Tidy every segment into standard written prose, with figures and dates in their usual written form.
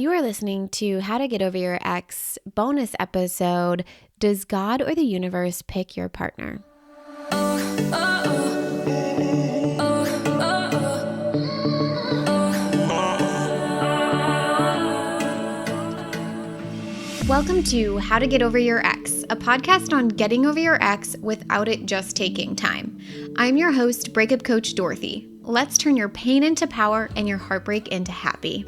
You are listening to How to Get Over Your Ex bonus episode, Does God or the Universe Pick Your Partner? Welcome to How to Get Over Your Ex, a podcast on getting over your ex without it just taking time. I'm your host, breakup coach Dorothy. Let's turn your pain into power and your heartbreak into happy.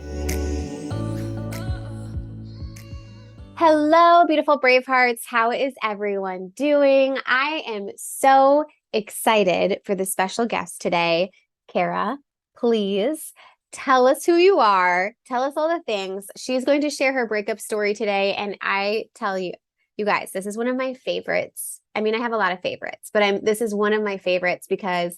Hello, beautiful Bravehearts. How is everyone doing? I am so excited for the special guest today. Kara, please tell us who you are. Tell us all the things. She's going to share her breakup story today. And I tell you, you guys, this is one of my favorites. I mean, I have a lot of favorites, but this is one of my favorites because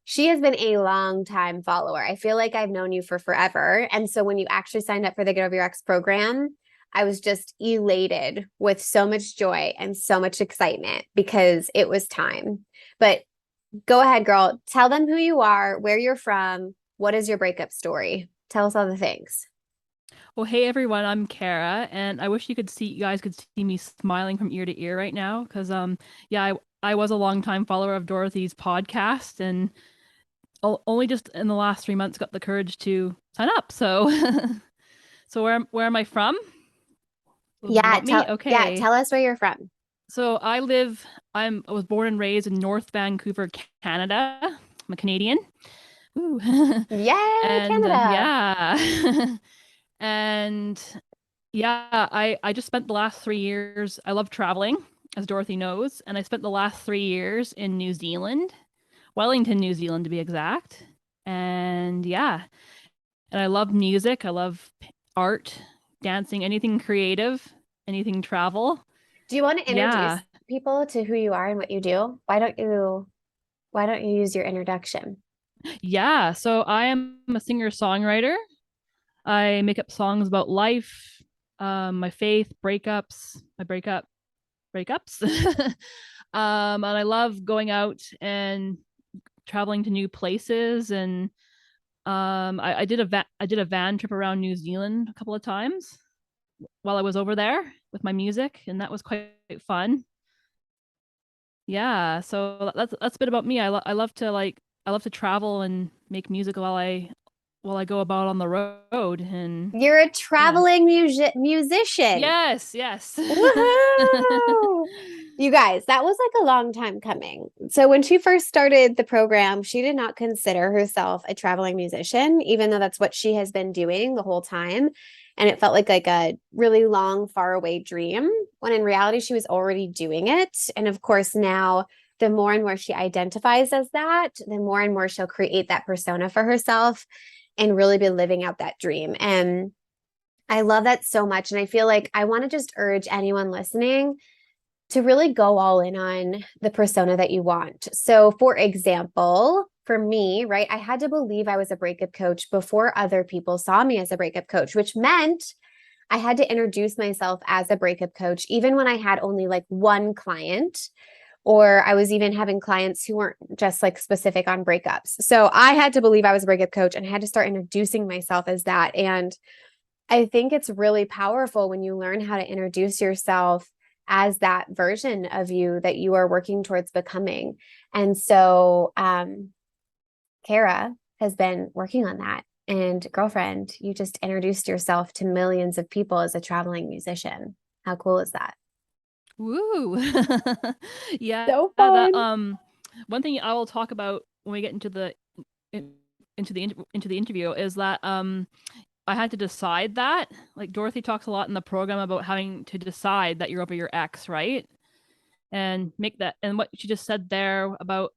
she has been a long time follower. I feel like I've known you for forever. And so when you actually signed up for the Get Over Your Ex program, I was just elated with so much joy and so much excitement because it was time. But go ahead, girl. Tell them who you are, where you're from. What is your breakup story? Tell us all the things. Well, hey everyone, I'm Kara, and I wish you guys could see me smiling from ear to ear right now, because I was a longtime follower of Dorothy's podcast, and only just in the last 3 months got the courage to sign up. So, so where am I from? Yeah, Me? Okay. tell us where you're from. So I was born and raised in North Vancouver, Canada. I'm a Canadian. Ooh. Yay, And Canada. and yeah, I just spent the last 3 years. I love traveling, as Dorothy knows, and I spent the last 3 years in New Zealand, Wellington, New Zealand to be exact. And yeah, and I love music. I love art, dancing, anything creative, anything travel. Do you want to introduce Yeah. people to who you are and what you do? Why don't you use your introduction? Yeah. So I am a singer-songwriter. I make up songs about life, my faith, breakups. And I love going out and traveling to new places. And I did a van trip around New Zealand a couple of times while I was over there with my music, and that was quite fun. Yeah, so that's a bit about me. I love to travel and make music while I go about on the road. And You're a yeah. traveling musician. Yes. Woohoo! You guys, that was like a long time coming. So when she first started the program, she did not consider herself a traveling musician, even though that's what she has been doing the whole time. And it felt like a really long, far away dream, when in reality, she was already doing it. And of course, now the more and more she identifies as that, the more and more she'll create that persona for herself and really be living out that dream. And I love that so much. And I feel like I want to just urge anyone listening to really go all in on the persona that you want. So, for example, for me, right, I had to believe I was a breakup coach before other people saw me as a breakup coach, which meant I had to introduce myself as a breakup coach, even when I had only like one client, or I was even having clients who weren't just like specific on breakups. So I had to believe I was a breakup coach and I had to start introducing myself as that. And I think it's really powerful when you learn how to introduce yourself as that version of you that you are working towards becoming. And so, Kara has been working on that. And girlfriend, you just introduced yourself to millions of people as a traveling musician. How cool is that? Woo. Yeah, So that fun. one thing I will talk about when we get into the interview is that I had to decide that. Like Dorothy talks a lot in the program about having to decide that you're over your ex, right? And make that, and what she just said there about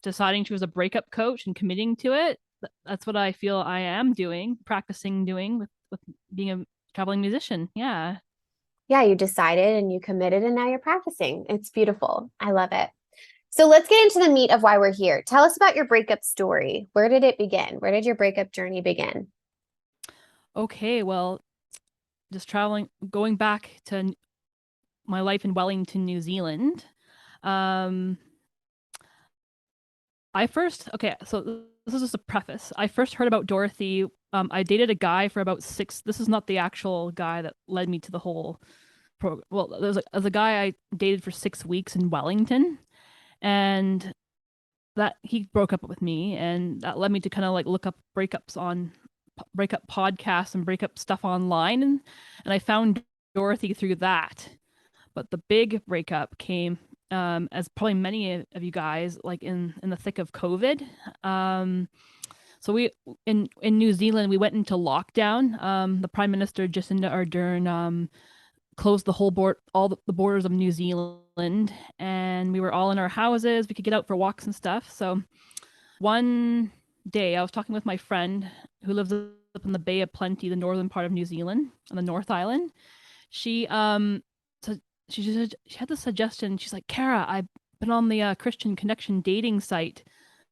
deciding she was a breakup coach and committing to it. That's what I feel I am practicing doing with being a traveling musician. Yeah. Yeah, you decided and you committed, and now you're practicing. It's beautiful. I love it. So let's get into the meat of why we're here. Tell us about your breakup story. Where did it begin? Where did your breakup journey begin? Okay, well, just going back to my life in Wellington, New Zealand. Um, okay, so this is just a preface. I first heard about Dorothy I dated a guy for about this is not the actual guy that led me to the whole program. Well, there's a guy I dated for 6 weeks in Wellington, and that he broke up with me, and that led me to kind of like look up breakups on breakup podcasts and breakup stuff online, and I found Dorothy through that. But the big breakup came, as probably many of you guys, like in the thick of COVID. So we in New Zealand we went into lockdown. The Prime Minister Jacinda Ardern closed the whole all the borders of New Zealand, and we were all in our houses. We could get out for walks and stuff. So one day I was talking with my friend who lives up in the Bay of Plenty, the northern part of New Zealand, on the North Island. She so she had this suggestion. She's like, Kara, I've been on the Christian Connection dating site.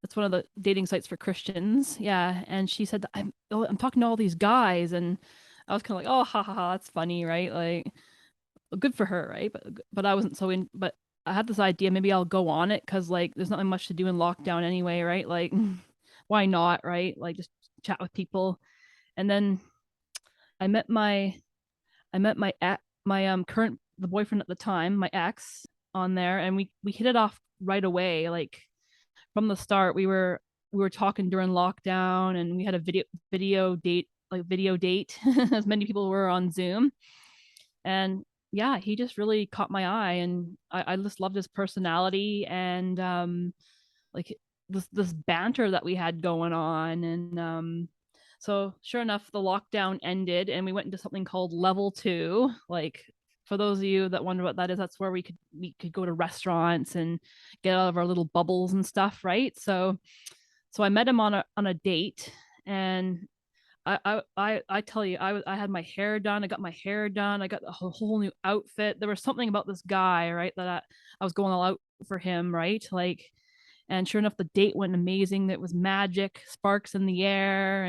That's one of the dating sites for Christians. Yeah, and she said I'm talking to all these guys, and I was kind of like, oh, ha ha ha, that's funny, right? Like, well, good for her, right? But I wasn't so in. But I had this idea, maybe I'll go on it because like there's nothing much to do in lockdown anyway, right? Like, why not, right? Like just chat with people. And then I met my my current the boyfriend at the time, my ex, on there, and we hit it off right away. Like from the start, we were talking during lockdown, and we had a video date, as many people were on Zoom, and yeah, he just really caught my eye, and I just loved his personality, and like this banter that we had going on, and so sure enough, the lockdown ended, and we went into something called level 2. Like, for those of you that wonder what that is, that's where we could go to restaurants and get out of our little bubbles and stuff, right? So I met him on a date, and I tell you, I had my hair done. I got my hair done. I got a whole new outfit. There was something about this guy, right, that I was going all out for him, right? Like, and sure enough, the date went amazing. It was magic, sparks in the air,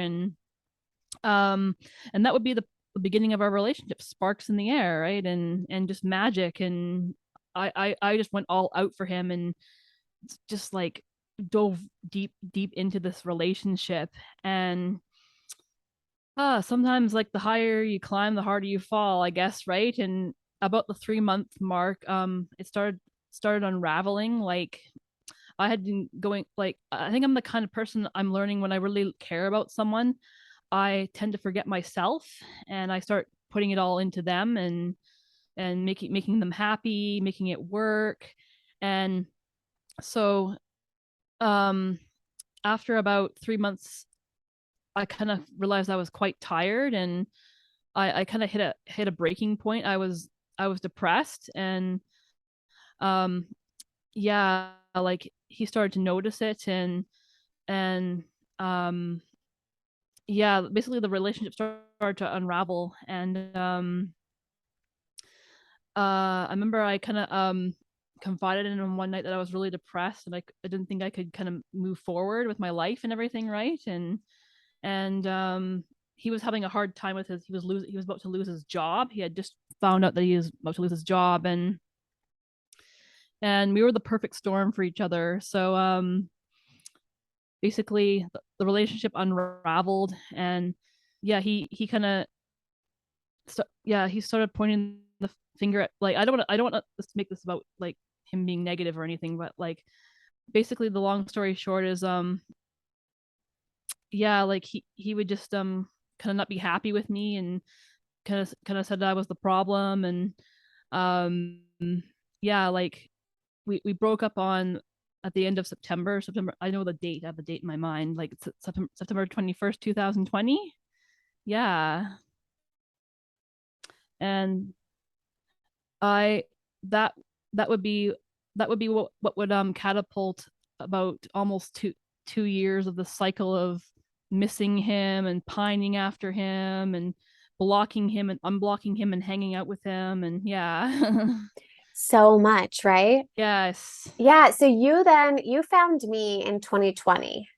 um, and that would be the beginning of our relationship, sparks in the air, right, and just magic. And I just went all out for him, and just like dove deep into this relationship. And sometimes like the higher you climb, the harder you fall, I guess, right? And about the 3 month mark, it started unraveling. Like, I had been going, like, I think I'm the kind of person, I'm learning, when I really care about someone, I tend to forget myself, and I start putting it all into them, and making them happy, making it work. And so um after about 3 months, I kind of realized I was quite tired, and I kind of hit a breaking point. I was depressed, and um yeah, like he started to notice it, and um yeah, basically the relationship started to unravel. And I remember I kind of confided in him one night that I was really depressed, and I didn't think I could kind of move forward with my life and everything, right? And he was having a hard time with he was about to lose his job. He had just found out that he was about to lose his job, and we were the perfect storm for each other. So basically the relationship unraveled, and yeah, he kind of yeah, he started pointing the finger at, like, I don't want to make this about like him being negative or anything, but like basically the long story short is yeah, like he would just kind of not be happy with me, and kind of said that I was the problem. And um yeah, like we broke up on at the end of September. I know the date. I have the date in my mind. Like it's September 21st, 2020. Yeah. And I that that would be what would catapult about almost 2 years of the cycle of missing him and pining after him and blocking him and unblocking him and hanging out with him. And yeah. So much, right? Yes. Yeah. So you found me in 2020.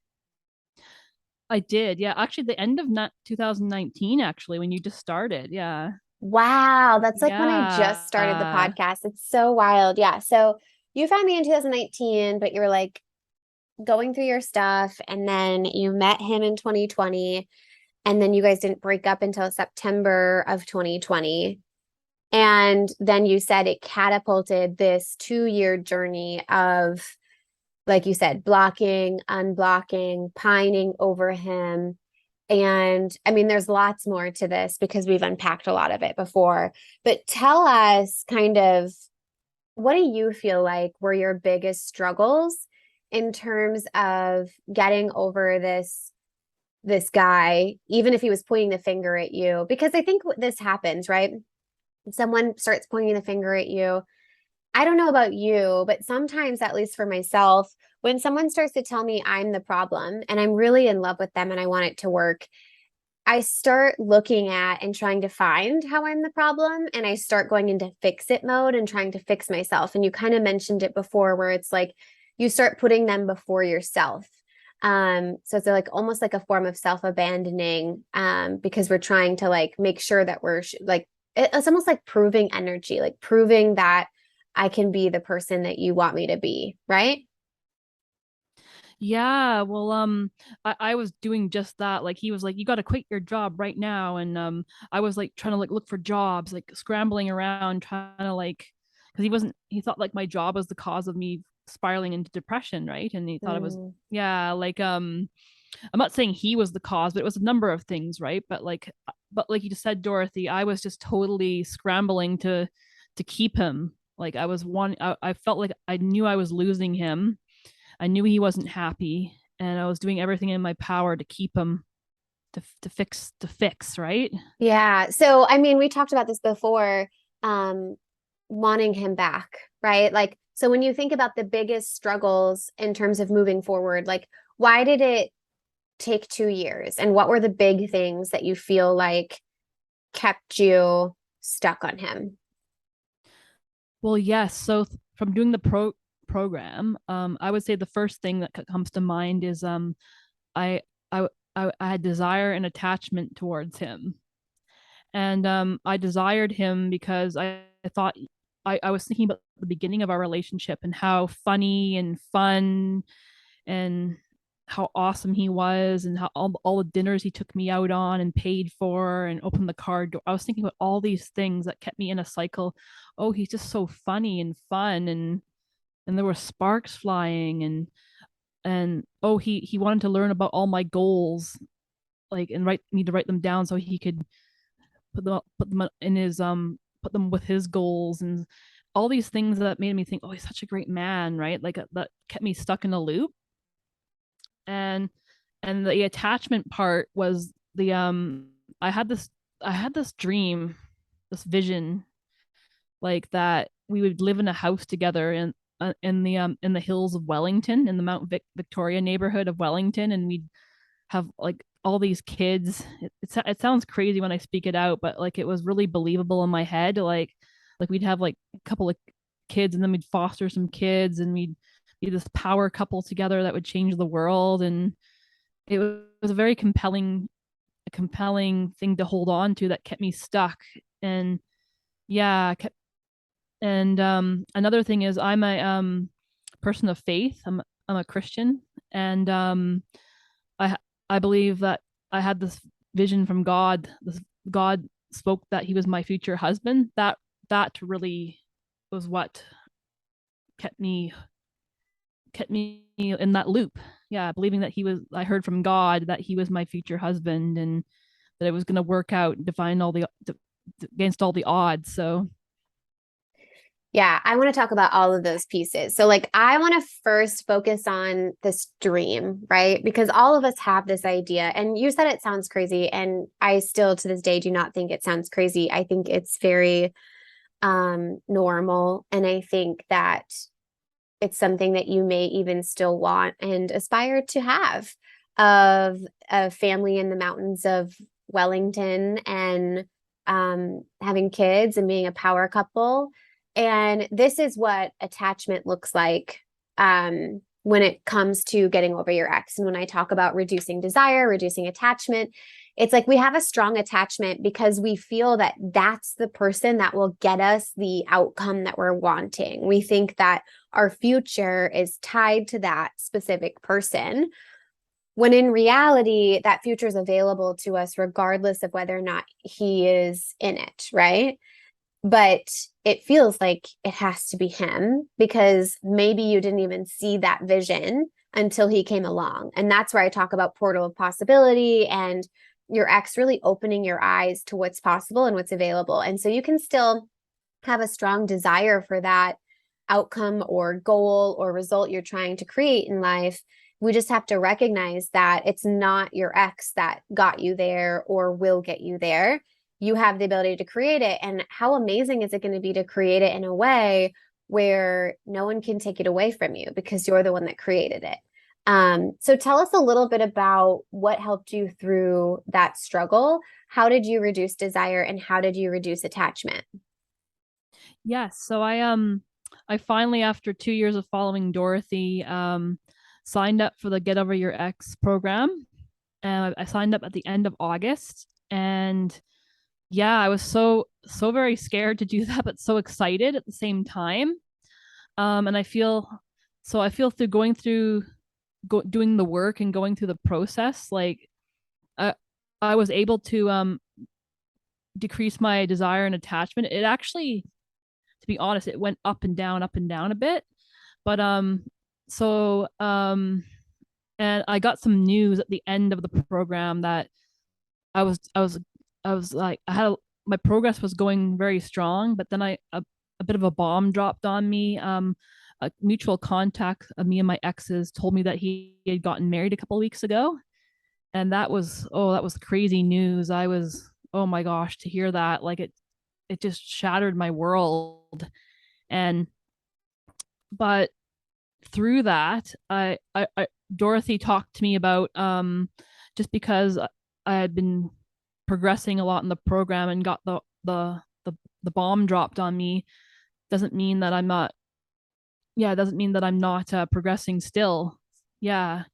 I did. Yeah. Actually, the end of 2019, actually, when you just started. Yeah. Wow. That's like when I just started the Yeah. podcast. It's so wild. Yeah. So you found me in 2019, but you were like going through your stuff, and then you met him in 2020. And then you guys didn't break up until September of 2020. And then you said it catapulted this 2 year journey of, like you said, blocking, unblocking, pining over him. And I mean, there's lots more to this because we've unpacked a lot of it before. But tell us kind of, what do you feel like were your biggest struggles in terms of getting over this guy, even if he was pointing the finger at you? Because I think this happens, right? Someone starts pointing the finger at you. I don't know about you, but sometimes, at least for myself, when someone starts to tell me I'm the problem and I'm really in love with them and I want it to work, I start looking at and trying to find how I'm the problem. And I start going into fix it mode and trying to fix myself. And you kind of mentioned it before, where it's like you start putting them before yourself. So it's like almost like a form of self-abandoning, because we're trying to like make sure that we're like, it's almost like proving energy, like proving that I can be the person that you want me to be, right? Yeah, well, I was doing just that. Like he was like, you got to quit your job right now, and I was like trying to like look for jobs, like scrambling around, trying to like, because he thought like my job was the cause of me spiraling into depression, right? And he thought it was, Mm, yeah, like I'm not saying he was the cause, but it was a number of things, right? But like you just said, Dorothy, I was just totally scrambling to keep him. Like I felt like I knew I was losing him. I knew he wasn't happy, and I was doing everything in my power to keep him to fix, right? yeah. So, I mean, we talked about this before, um, wanting him back, right? Like, so when you think about the biggest struggles in terms of moving forward, like, why did it take 2 years? And what were the big things that you feel like kept you stuck on him? Well, yes. So from doing the program, I would say the first thing that comes to mind is I I I had desire and attachment towards him, and I desired him because I thought I was thinking about the beginning of our relationship and how funny and fun and how awesome he was, and how all the dinners he took me out on and paid for and opened the car door. I was thinking about all these things that kept me in a cycle. Oh, he's just so funny and fun, and there were sparks flying, and oh, he wanted to learn about all my goals, like, and write them down so he could put them in his put them with his goals, and all these things that made me think, oh, he's such a great man, right? Like that kept me stuck in a loop. and and the attachment part was the I had this I had this dream, this vision, like that we would live in a house together in the hills of Wellington, in the Victoria neighborhood of Wellington, and we'd have like all these kids. It sounds crazy when I speak it out, but like it was really believable in my head. Like we'd have like a couple of kids, and then we'd foster some kids, and we'd be this power couple together that would change the world. And it was a very compelling thing to hold on to that kept me stuck. And yeah, and another thing is I'm a person of faith. I'm a Christian, and I I believe that I had this vision from God. This God spoke that He was my future husband. That really was what kept me kept me in that loop. Yeah, believing that I heard from God that He was my future husband, and that it was going to work out, define all the against all the odds. So Yeah, I want to talk about all of those pieces. So, like, I want to first focus on this dream, right? Because all of us have this idea. And you said it sounds crazy. And I still, to this day, do not think it sounds crazy. I think it's very normal. And I think that it's something that you may even still want and aspire to have, of a family in the mountains of Wellington, and having kids and being a power couple. And this is what attachment looks like, when it comes to getting over your ex. And when I talk about reducing desire, reducing attachment, it's like we have a strong attachment because we feel that that's the person that will get us the outcome that we're wanting. We think that our future is tied to that specific person. when in reality, that future is available to us regardless of whether or not he is in it, right? But it feels like it has to be him because maybe you didn't even see that vision until he came along. And that's where I talk about portal of possibility and your ex really opening your eyes to what's possible and what's available. And so you can still have a strong desire for that outcome or goal or result you're trying to create in life. We just have to recognize that it's not your ex that got you there or will get you there. You have the ability to create it. And how amazing is it going to be to create it in a way where no one can take it away from you because you're the one that created it? So tell us a little bit about what helped you through that struggle. How did you reduce desire and how did you reduce attachment? Yes. So I finally, after 2 years of following Dorothy, signed up for the Get Over Your Ex program. And I signed up at the end of August. And yeah, I was so very scared to do that, but so excited at the same time. And I feel through doing the work and going through the process, like I I was able to decrease my desire and attachment. It actually, to be honest, it went up and down a bit. But so and I got some news at the end of the program that I was I was I was like my progress was going very strong, but then a bit of a bomb dropped on me. A mutual contact of me and my exes told me that he had gotten married a couple of weeks ago, and that was crazy news. I was, oh my gosh, to hear that, like it just shattered my world. And but through that, Dorothy talked to me about just because I had been progressing a lot in the program and got the bomb dropped on me doesn't mean that I'm not. Yeah, it doesn't mean that I'm not progressing still. Yeah,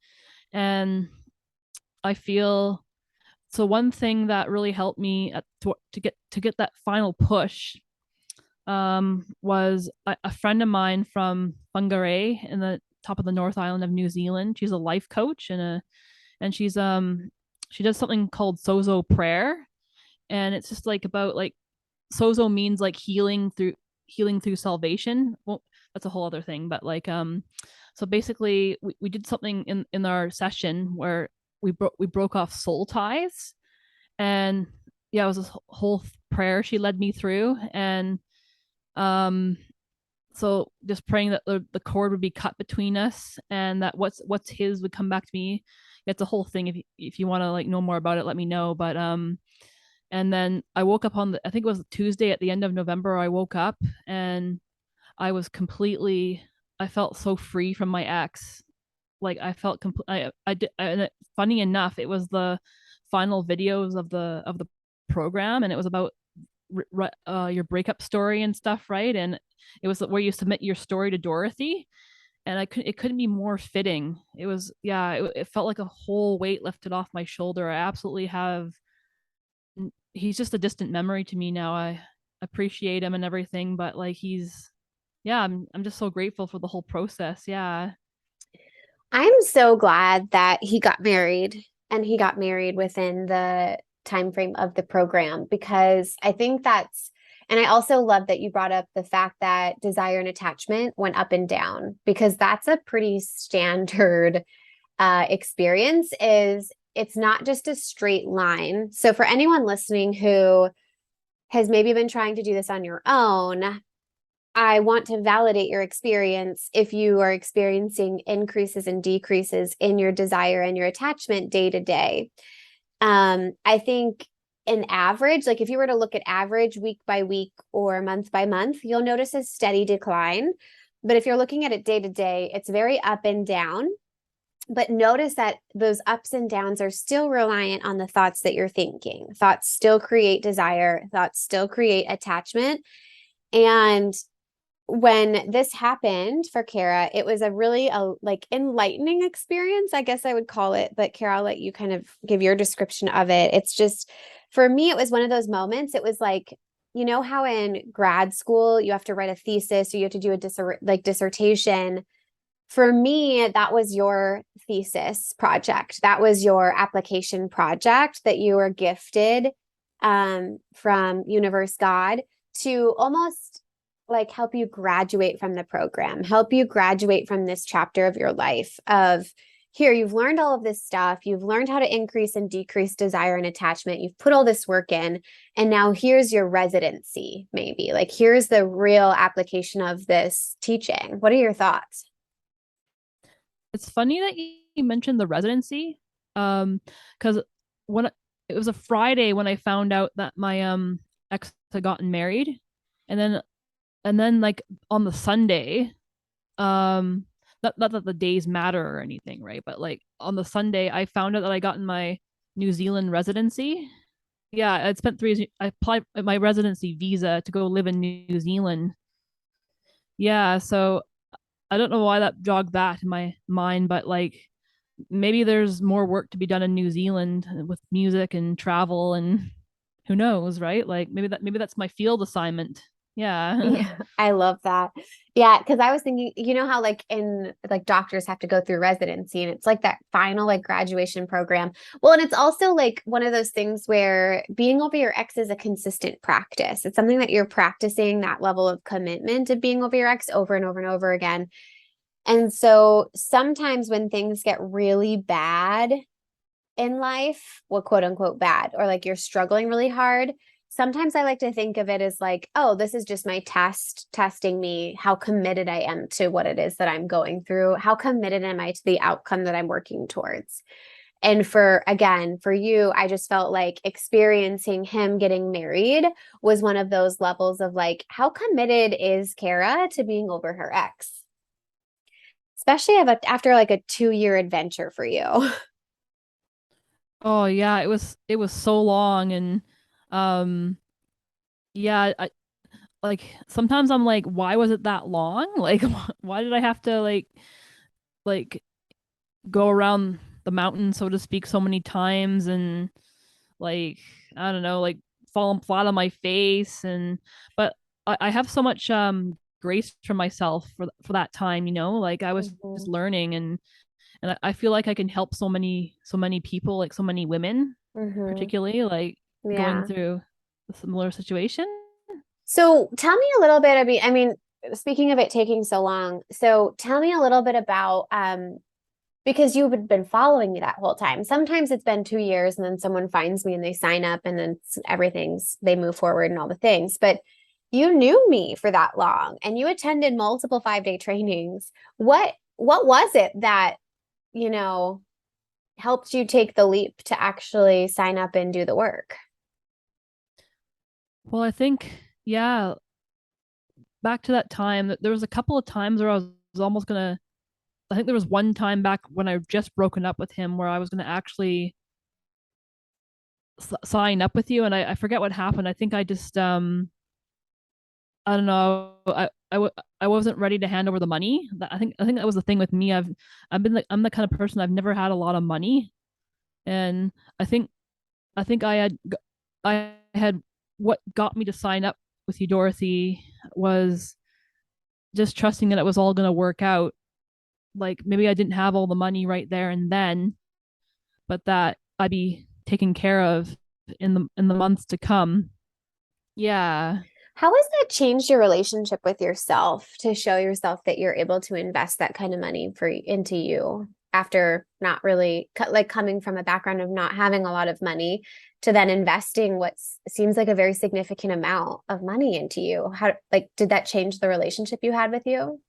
and I feel so. One thing that really helped me to get that final push was a friend of mine from Whangarei in the top of the North Island of New Zealand. She's a life coach and she does something called Sozo prayer, and it's just like about like Sozo means like healing through salvation. Well, that's a whole other thing, but like so basically we did something in our session where we broke off soul ties, and yeah, it was this whole prayer she led me through. And um so just praying that the cord would be cut between us and that what's his would come back to me. It's a whole thing. If you want to like know more about it, let me know. But and then I woke up on I think it was Tuesday at the end of November. I woke up and I was completely, I felt so free from my ex. Like I felt I did, and funny enough, it was the final videos of the program, and it was about your breakup story and stuff, right? And it was where you submit your story to Dorothy, and it couldn't be more fitting. It was, yeah, it felt like a whole weight lifted off my shoulder. I absolutely have. He's just a distant memory to me now. I appreciate him and everything, but like yeah, I'm just so grateful for the whole process. Yeah. I'm so glad that he got married and he got married within the time frame of the program because I think that's and I also love that you brought up the fact that desire and attachment went up and down because that's a pretty standard experience is it's not just a straight line. So for anyone listening who has maybe been trying to do this on your own, I want to validate your experience if you are experiencing increases and decreases in your desire and your attachment day to day. I think in average, like if you were to look at average week by week or month by month, you'll notice a steady decline. But if you're looking at it day to day, it's very up and down. But notice that those ups and downs are still reliant on the thoughts that you're thinking. Thoughts still create desire, thoughts still create attachment. And when this happened for Kara, it was a really like enlightening experience, I guess I would call it. But Kara, I'll let you kind of give your description of it. It's just for me, it was one of those moments. It was like, you know how in grad school you have to write a thesis or you have to do a dissertation. For me, that was your thesis project. That was your application project that you were gifted from Universe God to almost like help you graduate from the program, help you graduate from this chapter of your life of here, you've learned all of this stuff. You've learned how to increase and decrease desire and attachment. You've put all this work in. And now here's your residency, maybe. Like, here's the real application of this teaching. What are your thoughts? It's funny that you mentioned the residency, because when it was a Friday when I found out that my ex had gotten married, and then like on the Sunday, um, not that the days matter or anything, right? But like on the Sunday, I found out that I got in my New Zealand residency. Yeah, I spent 3 years. I applied my residency visa to go live in New Zealand. Yeah, so I don't know why that jogged that in my mind, but like maybe there's more work to be done in New Zealand with music and travel and who knows, right? Like maybe that's my field assignment. Yeah. Yeah, I love that. Yeah, because I was thinking, you know how like in like doctors have to go through residency and it's like that final like graduation program. Well, and it's also like one of those things where being over your ex is a consistent practice. It's something that you're practicing that level of commitment of being over your ex over and over and over again. And so sometimes when things get really bad in life, well, quote unquote bad, or like you're struggling really hard, sometimes I like to think of it as like, oh, this is just my test testing me how committed I am to what it is that I'm going through. How committed am I to the outcome that I'm working towards? And for again, for you, I just felt like experiencing him getting married was one of those levels of like, how committed is Kara to being over her ex? Especially after like a 2 year adventure for you. Oh yeah, it was so long and um yeah, like sometimes I'm like why was it that long? Like why did I have to like go around the mountain so to speak so many times and like I don't know, like falling flat on my face and but I have so much grace for myself for that time, like I was just Mhm. learning and I feel like I can help so many people, like so many women, Mhm. particularly like going Yeah. through a similar situation. So tell me a little bit. I mean, speaking of it taking so long, so tell me a little bit about because you've been following me that whole time. Sometimes it's been 2 years and then someone finds me and they sign up and then everything's they move forward and all the things. But you knew me for that long and you attended multiple 5 day trainings. What was it that, you know, helped you take the leap to actually sign up and do the work? Well, I think, yeah, back to that time, there was a couple of times where I was almost gonna. I think there was one time back when I just broken up with him where I was gonna actually sign up with you, and I forget what happened. I think I just I don't know. I wasn't ready to hand over the money. I think that was the thing with me. I've been like I'm the kind of person I've never had a lot of money, and I think I think I had what got me to sign up with you, Dorothy, was just trusting that it was all going to work out. Like maybe I didn't have all the money right there and then, but that I'd be taken care of in the months to come. Yeah. How has that changed your relationship with yourself to show yourself that you're able to invest that kind of money for into you after not really like coming from a background of not having a lot of money to then investing what seems like a very significant amount of money into you? How like did that change the relationship you had with you?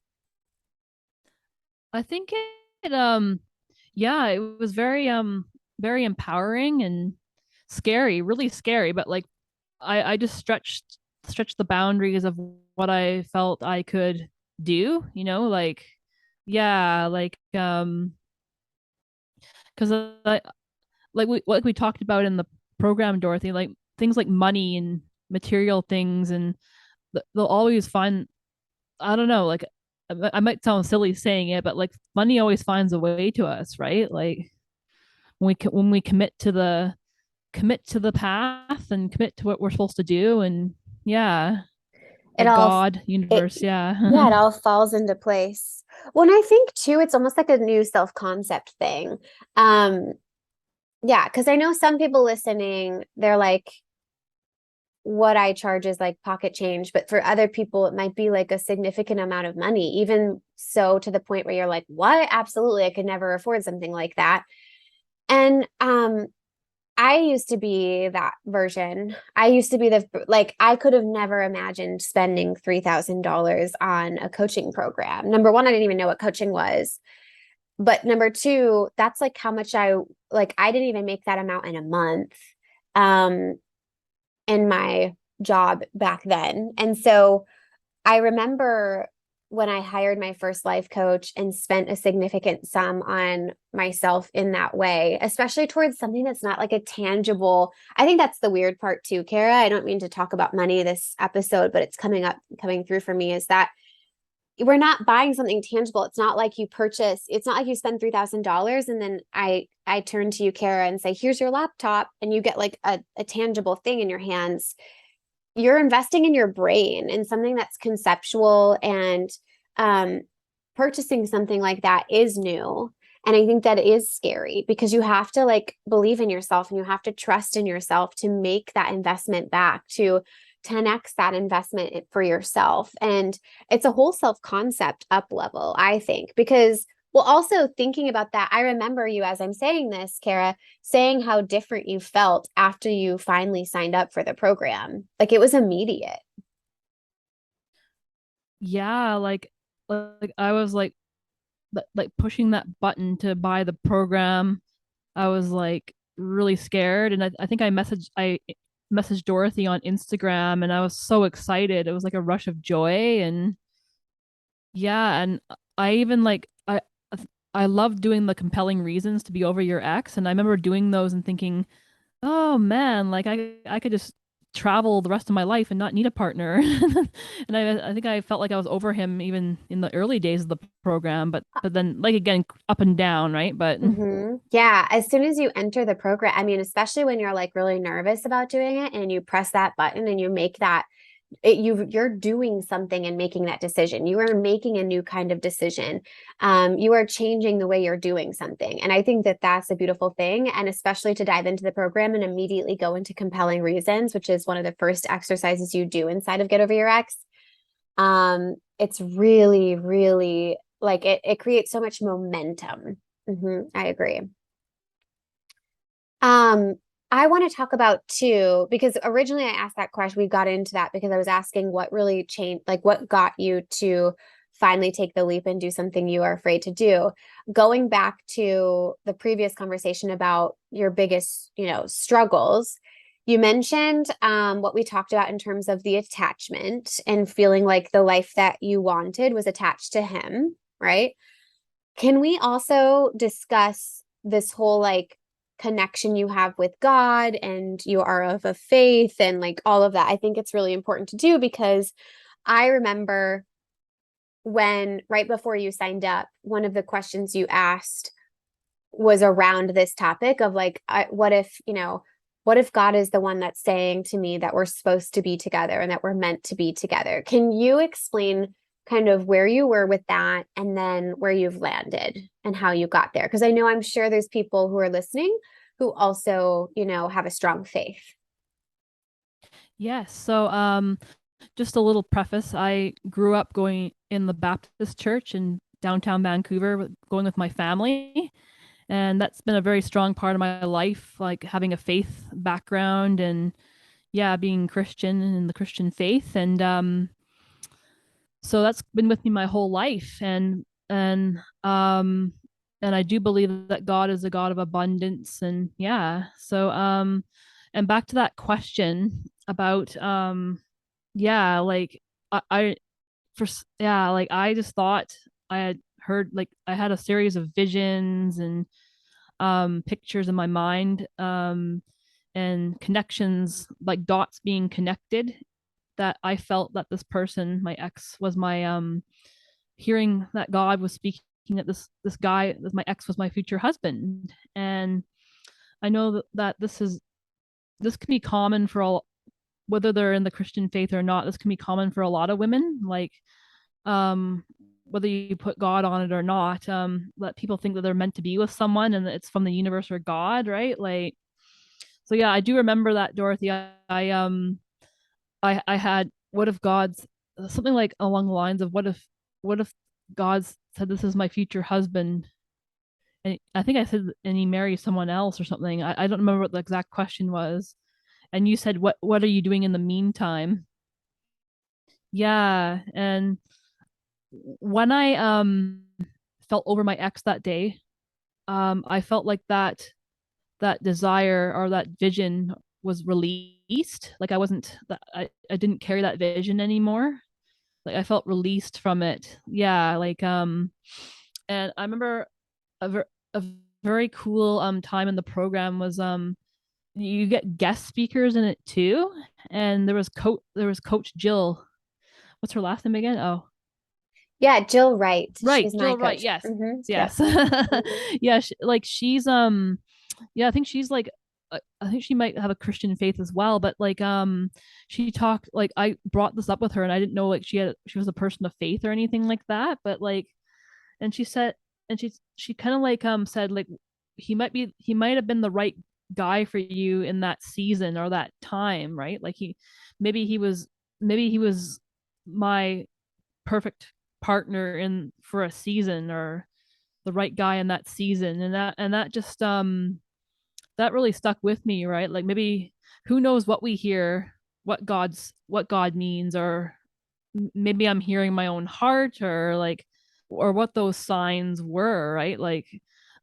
I think it yeah, it was very empowering and scary, really scary, but like I just stretched the boundaries of what I felt I could do, like yeah, because like we talked about in the program, Dorothy, like things like money and material things and they'll always find I don't know, like I might sound silly saying it, but like money always finds a way to us, right? Like when we commit to the path and commit to what we're supposed to do, and yeah, It or all God, it universe, yeah, yeah. it all falls into place. Well, and I think too, it's almost like a new self-concept thing. Um, yeah, because I know some people listening, they're like, what I charge is like pocket change, but for other people, it might be like a significant amount of money, even so to the point where you're like, what? Absolutely, I could never afford something like that. And I used to be that version. I used to be the like I could have never imagined spending $3,000 on a coaching program. Number one, I didn't even know what coaching was. But number two, that's like how much I didn't even make that amount in a month. Um in my job back then. And so I remember when I hired my first life coach and spent a significant sum on myself in that way, especially towards something that's not like a tangible. I think that's the weird part too, Kara. I don't mean to talk about money this episode, but it's coming through for me is that we're not buying something tangible. It's not like you spend $3,000 and then I turn to you, Kara, and say, here's your laptop, and you get like a tangible thing in your hands. You're investing in your brain and something that's conceptual, and um, purchasing something like that is new. And I think that is scary because you have to like believe in yourself and you have to trust in yourself to make that investment back, to 10x that investment for yourself. And it's a whole self concept up level, I think, because well, also thinking about that, I remember you as I'm saying this, Kara, saying how different you felt after you finally signed up for the program. Like it was immediate. Yeah, like I was like pushing that button to buy the program. I was like really scared, and I think I messaged Dorothy on Instagram, and I was so excited. It was like a rush of joy, and yeah, and I even I love doing the compelling reasons to be over your ex, and I remember doing those and thinking, oh man, like I could just travel the rest of my life and not need a partner. And I think I felt like I was over him even in the early days of the program, but then like again up and down, right? But Yeah, as soon as you enter the program, I mean, especially when you're like really nervous about doing it and you press that button and you make that you're doing something and making that decision. You are making a new kind of decision. You are changing the way you're doing something. And I think that that's a beautiful thing. And especially to dive into the program and immediately go into compelling reasons, which is one of the first exercises you do inside of Get Over Your Ex. It's really, really like it creates so much momentum. I agree. Um, I want to talk about too, because originally I asked that question. We got into that because I was asking what really changed, like what got you to finally take the leap and do something you are afraid to do. Going back to the previous conversation about your biggest, struggles, you mentioned what we talked about in terms of the attachment and feeling like the life that you wanted was attached to him, right? Can we also discuss this whole like connection you have with God and you are of a faith and like all of that? I think it's really important to do because I remember when right before you signed up, one of the questions you asked was around this topic of like, what if God is the one that's saying to me that we're supposed to be together and that we're meant to be together? Can you explain kind of where you were with that and then where you've landed and how you got there? Because I know I'm sure there's people who are listening who also, have a strong faith. yes. So just a little preface. I grew up going in the Baptist church in downtown Vancouver, going with my family. And that's been a very strong part of my life, like having a faith background and yeah, being Christian and in the Christian faith. And so that's been with me my whole life. And I do believe that God is a God of abundance. And yeah. So and back to that question about yeah, like I for yeah, like I just thought I had heard like I had a series of visions and pictures in my mind, and connections, like dots being connected, that I felt that this person, my ex, was my hearing that God was speaking that this guy, that my ex was my future husband. And I know that this can be common for all, whether they're in the Christian faith or not. This can be common for a lot of women. Like um whether you put God on it or not, let people think that they're meant to be with someone and it's from the universe or God, right? Like, so yeah, I do remember that, Dorothy. I had, what if God's something like along the lines of, what if God said this is my future husband, and I think I said, and he marries someone else or something. I don't remember what the exact question was. And you said, what are you doing in the meantime? Yeah, and when I felt over my ex that day, I felt like that desire or that vision was released. Like I wasn't that I didn't carry that vision anymore. Like I felt released from it. Yeah, like and I remember a very cool time in the program was you get guest speakers in it too. And there was Coach Jill. What's her last name again? Oh, Yeah, Jill Wright. right, She's my Jill Wright. coach. Yes. Yep. Yes. Yeah, like she's yeah, I think she's like I think she might have a Christian faith as well, but like she talked, like I brought this up with her and I didn't know like she was a person of faith or anything like that, but like, and she said, and she kind of like said like he might have been the right guy for you in that season or that time, right? Like maybe he was maybe he was my perfect partner in for a season, or the right guy in that season, and that just that really stuck with me, right? Like maybe, who knows what we hear, what God means, or maybe I'm hearing my own heart, or like, or what those signs were, right? Like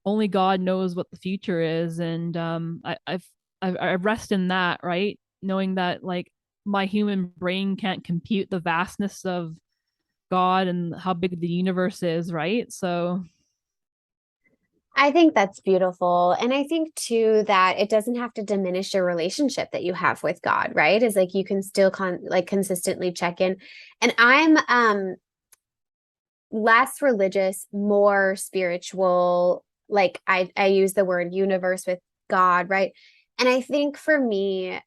only God knows what the future is, and I rest in that, right? Knowing that like my human brain can't compute the vastness of God and how big the universe is, right? So I think that's beautiful. And I think too that it doesn't have to diminish your relationship that you have with God, right? Is like you can still like consistently check in. And I'm less religious, more spiritual. Like I use the word universe with God, right? And I think for me,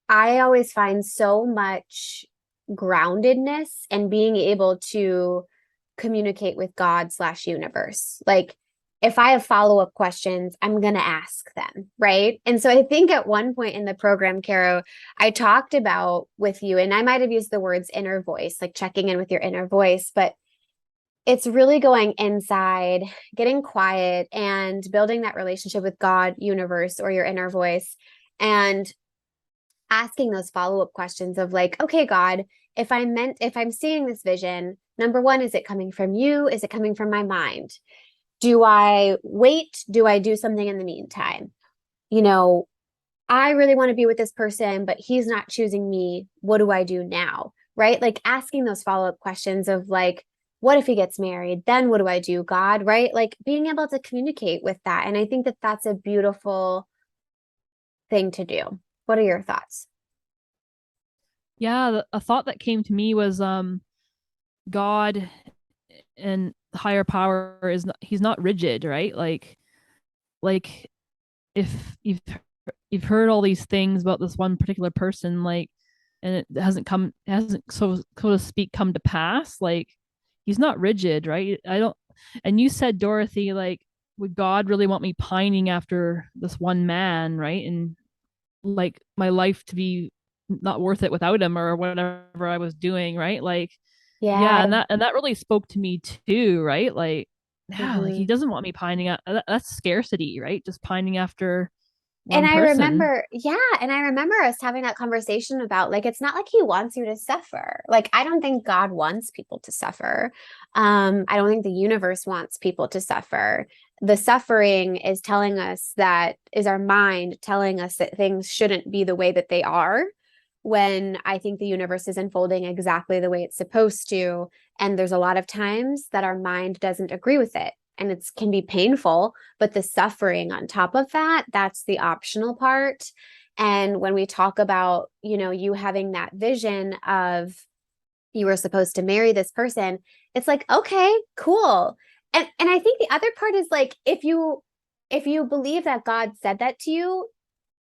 I always find so much groundedness and being able to communicate with God slash universe. Like if I have follow-up questions, I'm going to ask them, right? And so I think at one point in the program, Caro, I talked about with you, and I might have used the words inner voice, like checking in with your inner voice, but it's really going inside, getting quiet, and building that relationship with God, universe, or your inner voice, and asking those follow-up questions of like, okay, God, if I'm seeing this vision, number one, is it coming from you? Is it coming from my mind? Do I wait? Do I do something in the meantime? You know, I really want to be with this person, but he's not choosing me. What do I do now? Right? Like asking those follow-up questions of like, what if he gets married? Then what do I do, God? Right? Like being able to communicate with that. And I think that that's a beautiful thing to do. What are your thoughts? yeah, a thought that came to me was God and higher power is not, he's not rigid, right? Like if you've heard all these things about this one particular person, like, and it hasn't so to speak come to pass, like he's not rigid, right? I don't, and you said, Dorothy, like, would God really want me pining after this one man, right? And like my life to be not worth it without him, or whatever I was doing, right? Like, yeah, Yeah. and that really spoke to me too, right? Like, yeah, like he Mhm. doesn't want me pining out. That's scarcity, right? Just pining after And one person. and I remember us having that conversation about like it's not like he wants you to suffer. Like I don't think God wants people to suffer. I don't think the universe wants people to suffer. The suffering is telling us that is our mind telling us that things shouldn't be the way that they are, when I think the universe is unfolding exactly the way it's supposed to. And there's a lot of times that our mind doesn't agree with it. And it can be painful, but the suffering on top of that, that's the optional part. And when we talk about, you know, you having that vision of you were supposed to marry this person, it's like, okay, cool. And I think the other part is like if you believe that God said that to you,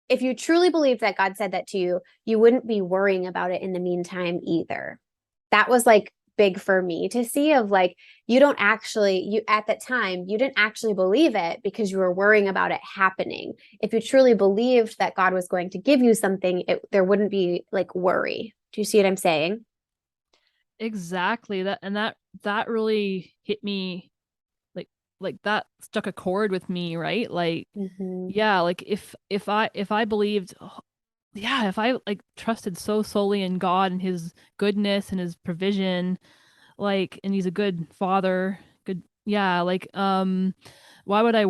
if you truly believe that God said that to you, you wouldn't be worrying about it in the meantime either. That was like big for me to see of like, you don't actually, you at that time, you didn't actually believe it because you were worrying about it happening. If you truly believed that God was going to give you something, there wouldn't be like worry. Do you see what I'm saying? Exactly. That really hit me, like that struck a chord with me, right? Like, Mm-hmm. yeah, like if I believed, yeah, if I like trusted so solely in God and his goodness and his provision, like, and he's a good father, good, yeah, like, why would I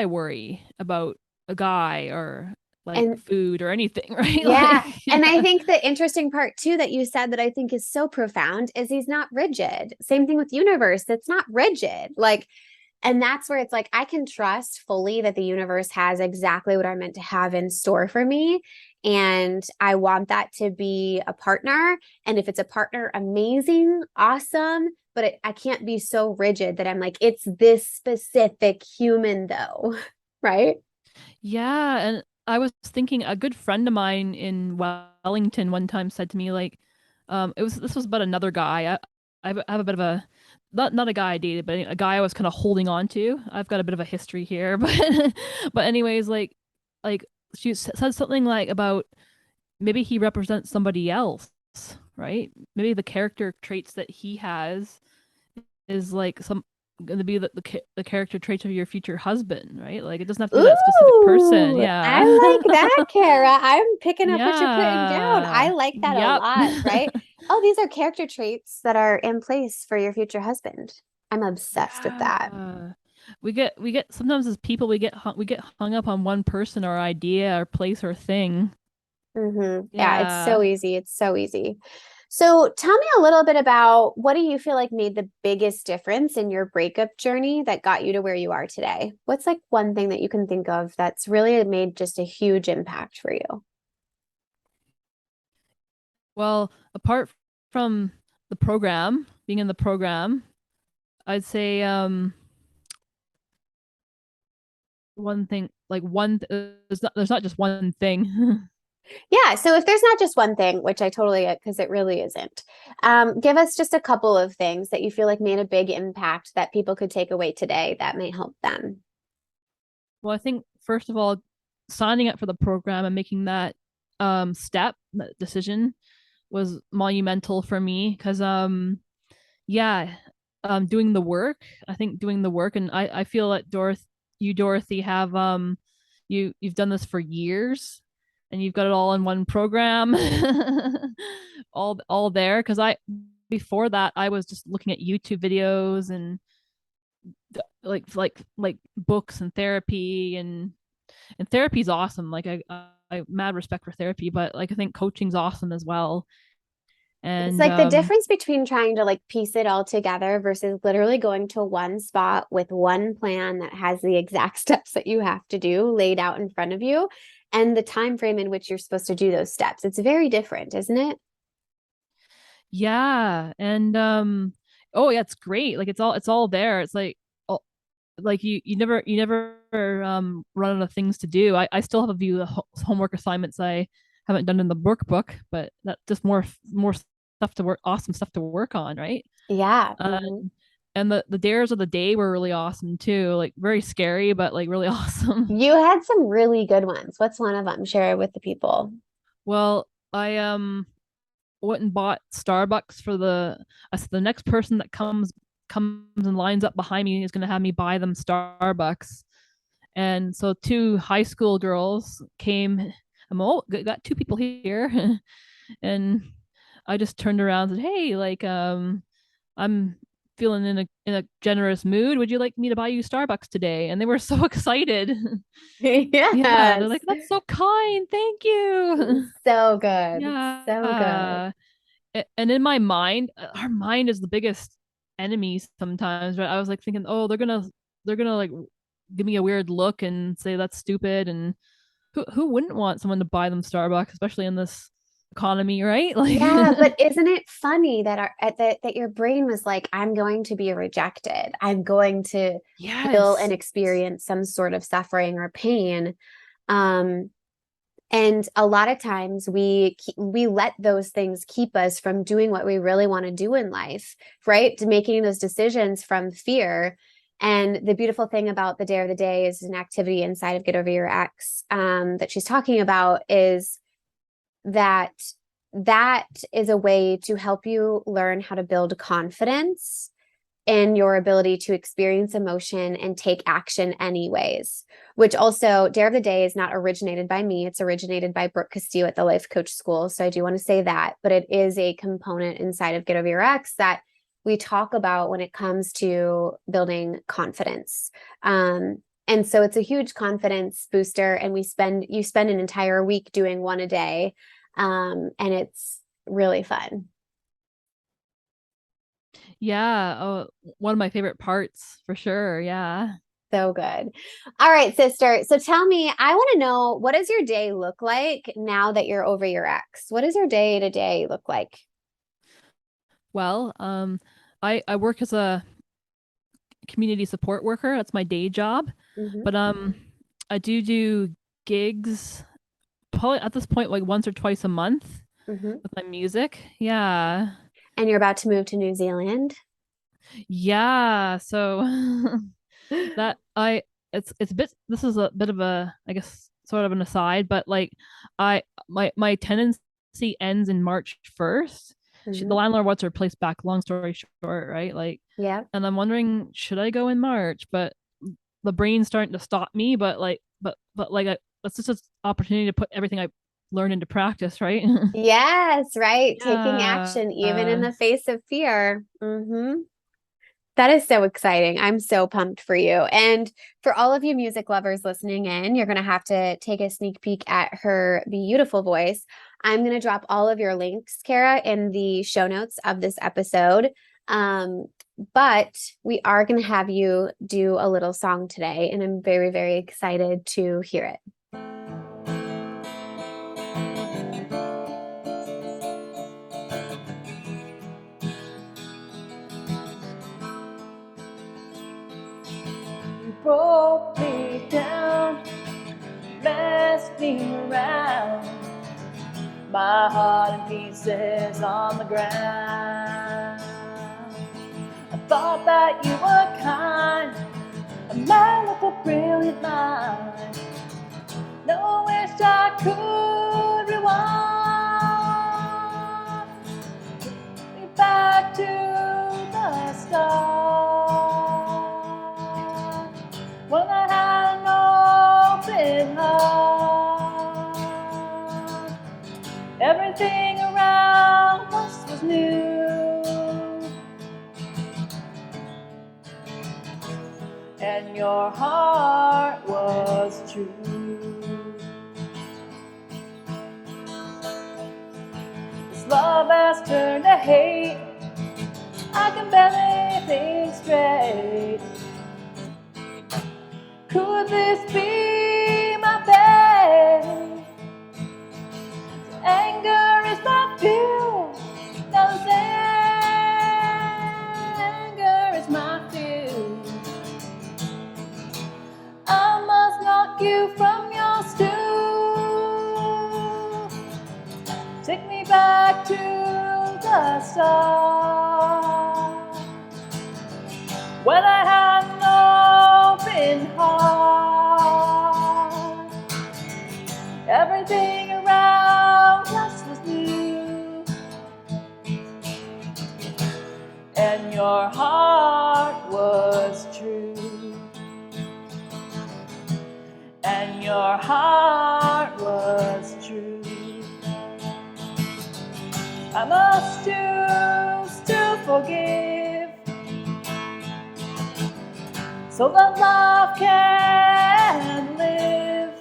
worry about a guy or like And food or anything, right? yeah. Like, And I yeah. think the interesting part too that you said that I think is so profound is he's not rigid. Same thing with universe. It's not rigid. Like, and that's where it's like I can trust fully that the universe has exactly what I'm meant to have in store for me. And I want that to be a partner. And if it's a partner, amazing, awesome. But I can't be so rigid that I'm like, it's this specific human, though. Right? Yeah, and I was thinking a good friend of mine in Wellington one time said to me like, this was about another guy. I have a bit of a not a guy I dated, but a guy I was kind of holding on to. I've got a bit of a history here, but anyways, like she said something like about maybe he represents somebody else, right? Maybe the character traits that he has is like some going to be the character traits of your future husband, right? Like it doesn't have to be that specific person. Ooh, I Yeah. like that, Kara. I'm picking up what you're putting down. I Yeah. like that a Yep. lot, right? Oh, these are character traits that are in place for your future husband. I'm obsessed with that. Yeah. We get sometimes as people we get hung up on one person or idea or place or thing. Yeah, it's so Yeah. easy. It's so easy. So tell me a little bit about what do you feel like made the biggest difference in your breakup journey that got you to where you are today? What's like one thing that you can think of that's really made just a huge impact for you? Well, apart from the program, being in the program, I'd say one thing like there's not just one thing. Yeah. So if there's not just one thing, which I totally get because it really isn't, give us just a couple of things that you feel like made a big impact that people could take away today that may help them. Well, I think first of all, signing up for the program and making that that decision was monumental for me because yeah, doing the work. I think doing the work, and I feel that Dorothy have you've done this for years, and you've got it all in one program, all there. Because I before that I was just looking at YouTube videos and like books and therapy and therapy's awesome. Like I mad respect for therapy, but like I think coaching's awesome as well. It's And like the difference between trying to like piece it all together versus literally going to one spot with one plan that has the exact steps that you have to do laid out in front of you and the time frame in which you're supposed to do those steps. It's very different, isn't it? yeah, and oh yeah, it's great. Like it's all there. It's like you never run out of things to do. I still have a few homework assignments I haven't done in the workbook, but that's just more stuff to work, awesome stuff to work on, right? Yeah. Uh, and the dares of the day were really awesome too. Like very scary, but like really awesome. You had some really good ones. What's one of them? Share it with the people. Well, I went and bought Starbucks for I said the next person that comes and lines up behind me is going to have me buy them Starbucks. And so two high school girls came. I'm got two people here, and I just turned around and said, "Hey, like I'm feeling in a generous mood. Would you like me to buy you Starbucks today?" And they were so excited. Yeah, they're Yes. like, "That's so kind. Thank you." So good. So good. Yeah. And in my mind, our mind is the biggest enemy sometimes, right? I was like thinking, oh, they're gonna like give me a weird look and say that's stupid. And who wouldn't want someone to buy them Starbucks, especially in this economy, right? Like, Yeah, but isn't it funny that that your brain was like, I'm going to be rejected. I'm going to feel and yes, experience some sort of suffering or pain. Um, And a lot of times we let those things keep us from doing what we really want to do in life, right? To making those decisions from fear. And the beautiful thing about the Dare of the Day is an activity inside of Get Over Your Ex, that she's talking about is that that is a way to help you learn how to build confidence in your ability to experience emotion and take action anyways. Which also, Dare of the Day is not originated by me. It's originated by Brooke Castillo at the Life Coach School. So I do want to say that, but it is a component inside of Get Over Your Ex that we talk about when it comes to building confidence. And so it's a huge confidence booster. And you spend an entire week doing one a day. And it's really fun. Yeah. Oh, one of my favorite parts for sure. Yeah. So good. All right, sister. So tell me, I want to know, what does your day look like now that you're over your ex? What does your day to day look like? Well, I work as a community support worker. That's my day job. Hmm. But I do gigs probably at this point like once or twice a month Hmm. with my music. Yeah. And you're about to move to New Zealand. Yeah. So that I it's a bit this is a bit of a I guess sort of an aside, but like my tenancy ends in March 1st. The Hmm. landlord wants her place back, long story short, right? Like, Yeah. and I'm wondering, should I go in March? But the brain's starting to stop me, but it's just an opportunity to put everything I learned into practice, right? Yes, right. Taking Yeah. action even in the face of fear. That is so exciting. I'm so pumped for you. And for all of you music lovers listening in, you're going to have to take a sneak peek at her beautiful voice. I'm going to drop all of your links, Kara, in the show notes of this episode. Um, but we are going to have you do a little song today, and I'm very, very excited to hear it. You broke me down, messed me around, my heart in pieces on the ground. I thought that you were kind, a man with a brilliant mind. No wish I could rewind me back to the start when I had an open heart. Everything around us was new, and your heart was true. This love has turned to hate, I can barely think straight. Could this be my fate? Anger is my fuel, now this anger is my fuel. I must knock you from your stool. Take me back to the start when I had an open heart. Everything around us was new, and your heart was true, and your heart was true. I must choose to forgive, so that love can live.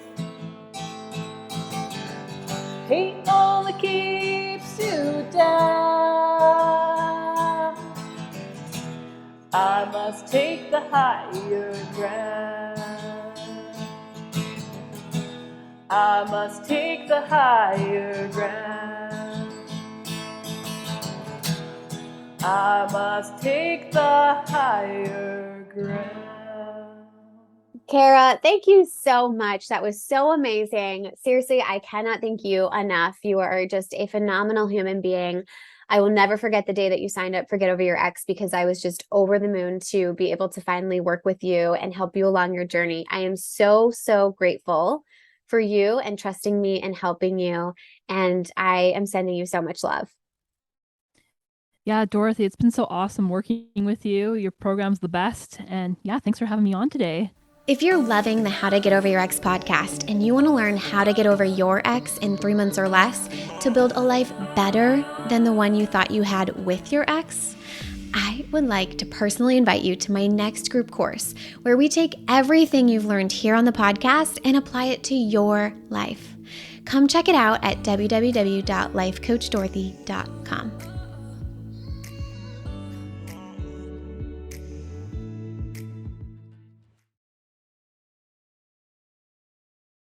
Hate only keeps you down. I must take the higher ground. I must take the higher ground. I must take the higher ground. Kara, thank you so much. That was so amazing. Seriously, I cannot thank you enough. You are just a phenomenal human being. I will never forget the day that you signed up for Get Over Your Ex because I was just over the moon to be able to finally work with you and help you along your journey. I am so, so grateful for you and trusting me and helping you. And I am sending you so much love. Yeah, Dorothy, it's been so awesome working with you. Your program's the best. And yeah, thanks for having me on today. If you're loving the How to Get Over Your Ex podcast and you want to learn how to get over your ex in 3 months or less to build a life better than the one you thought you had with your ex, I would like to personally invite you to my next group course where we take everything you've learned here on the podcast and apply it to your life. Come check it out at www.lifecoachdorothy.com.